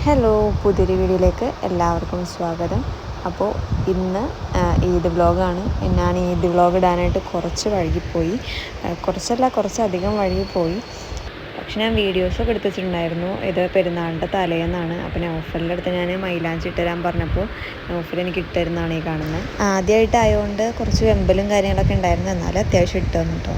Hello, പുതിയൊരു വീഡിയോയിലേക്ക് എല്ലാവർക്കും സ്വാഗതം. അപ്പോൾ ഇന്ന് ഈദ് വ്ളോഗാണ്. ഞാൻ ഈദ് വ്ളോഗ് ഇടാനായിട്ട് കുറച്ച് വൈകിപ്പോയി, കുറച്ചധികം വൈകിപ്പോയി. പക്ഷെ ഞാൻ വീഡിയോസൊക്കെ എടുത്ത് വെച്ചിട്ടുണ്ടായിരുന്നു. ഇത് പെരുന്നാളിൻ്റെ തലേന്നാണ്. അപ്പോൾ നൗഫലിൻ്റെ അടുത്ത് ഞാൻ മൈലാഞ്ചി ഇട്ടുതരാൻ പറഞ്ഞപ്പോൾ നൗഫൽ എനിക്ക് ഇട്ടുതരുന്നതാണ് ഈ കാണുന്നത്. ആദ്യമായിട്ടായതുകൊണ്ട് കുറച്ച് വെമ്പലും കാര്യങ്ങളൊക്കെ ഉണ്ടായിരുന്നു, എന്നാലും അത്യാവശ്യം ഇട്ട് തന്നു കേട്ടോ.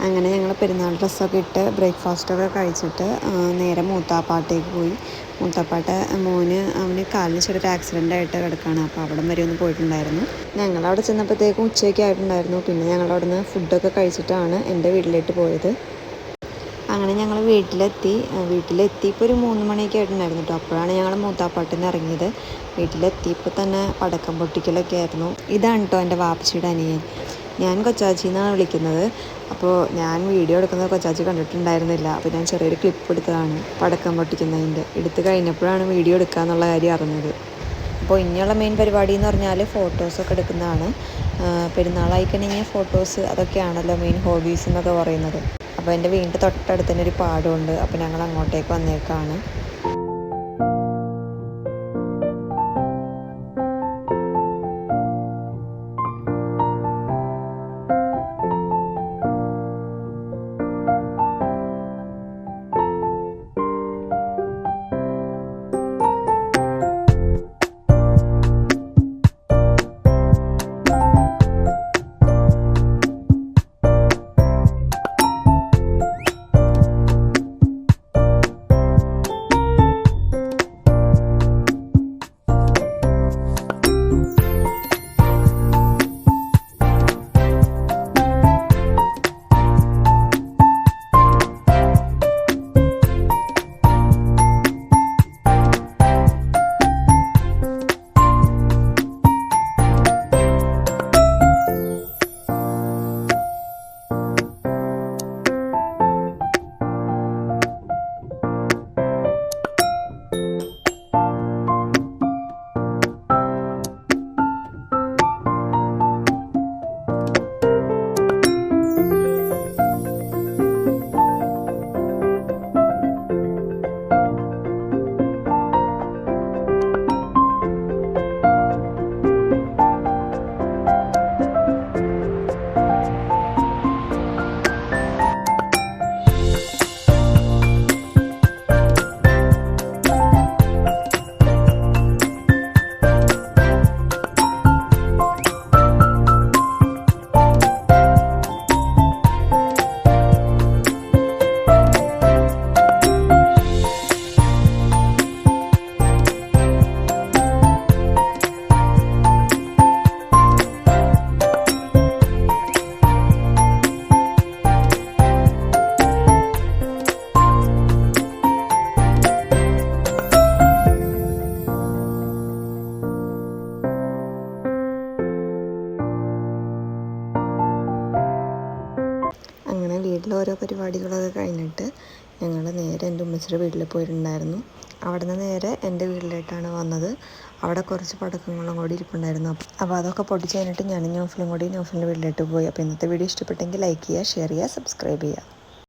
അങ്ങനെ ഞങ്ങൾ പെരുന്നാൾ ഡ്രസ്സൊക്കെ ഇട്ട് ബ്രേക്ക്ഫാസ്റ്റൊക്കെ കഴിച്ചിട്ട് നേരെ മൂത്താപ്പാട്ടേക്ക് പോയി. മൂത്താപ്പാട്ട അവന് കാലിന് ചെറിയൊരു ആക്സിഡൻ്റ് ആയിട്ട് കിടക്കുകയാണ്. അപ്പോൾ അവിടം വരെ ഒന്ന് പോയിട്ടുണ്ടായിരുന്നു. ഞങ്ങളവിടെ ചെന്നപ്പോഴത്തേക്കും ഉച്ചയൊക്കെ ആയിട്ടുണ്ടായിരുന്നു. പിന്നെ ഞങ്ങളവിടെ നിന്ന് ഫുഡൊക്കെ കഴിച്ചിട്ടാണ് എൻ്റെ വീട്ടിലേക്ക് പോയത്. അങ്ങനെ ഞങ്ങൾ വീട്ടിലെത്തിയപ്പോൾ ഒരു 3 മണിയൊക്കെ ആയിട്ടുണ്ടായിരുന്നു കേട്ടോ. അപ്പോഴാണ് ഞങ്ങൾ മൂത്താപ്പാട്ടിൽ നിന്ന് ഇറങ്ങിയത്. വീട്ടിലെത്തിയപ്പോൾ തന്നെ പടക്കം പൊട്ടിക്കലൊക്കെ ആയിരുന്നു. ഇതാണ് കേട്ടോ എൻ്റെ വാപ്പച്ചിയുടെ അനിയൻ. ഞാൻ കൊച്ചാച്ചി എന്നാണ് വിളിക്കുന്നത്. അപ്പോൾ ഞാൻ വീഡിയോ എടുക്കുന്നത് കൊച്ചാച്ചി കണ്ടിട്ടുണ്ടായിരുന്നില്ല. അപ്പോൾ ഞാൻ ചെറിയൊരു ക്ലിപ്പ് എടുത്തതാണ് പടക്കം പൊട്ടിക്കുന്നതിൻ്റെ. എടുത്ത് കഴിഞ്ഞപ്പോഴാണ് വീഡിയോ എടുക്കുക എന്നുള്ള കാര്യം അറിഞ്ഞത്. അപ്പോൾ ഇനിയുള്ള മെയിൻ പരിപാടി എന്ന് പറഞ്ഞാൽ ഫോട്ടോസൊക്കെ എടുക്കുന്നതാണ്. പെരുന്നാളായി കഴിഞ്ഞാൽ ഫോട്ടോസ് അതൊക്കെയാണല്ലോ മെയിൻ ഹോബീസ് എന്നൊക്കെ പറയുന്നത്. അപ്പോൾ എൻ്റെ വീടിൻ്റെ തൊട്ടടുത്ത് തന്നെ ഒരു പാടമുണ്ട്. അപ്പോൾ ഞങ്ങൾ അങ്ങോട്ടേക്ക് വന്നേക്കാണ്. അങ്ങനെ വീട്ടിലെ ഓരോ പരിപാടികളൊക്കെ കഴിഞ്ഞിട്ട് ഞങ്ങൾ നേരെ എൻ്റെ ഉമ്മച്ചിയുടെ വീട്ടിൽ പോയിട്ടുണ്ടായിരുന്നു. അവിടെ നിന്ന് നേരെ എൻ്റെ വീട്ടിലേക്കാണ് വന്നത്. അവിടെ കുറച്ച് പടക്കങ്ങളും കൂടി ഇരിപ്പുണ്ടായിരുന്നു. അപ്പോൾ അതൊക്കെ പൊട്ടിച്ച് കഴിഞ്ഞിട്ട് ഞാനും നൗഫലും കൂടി നൗഫലിൻ്റെ വീട്ടിലേക്ക് പോയി. അപ്പോൾ ഇന്നത്തെ വീഡിയോ ഇഷ്ടപ്പെട്ടെങ്കിൽ ലൈക്ക് ചെയ്യുക, ഷെയർ ചെയ്യുക, സബ്സ്ക്രൈബ് ചെയ്യുക.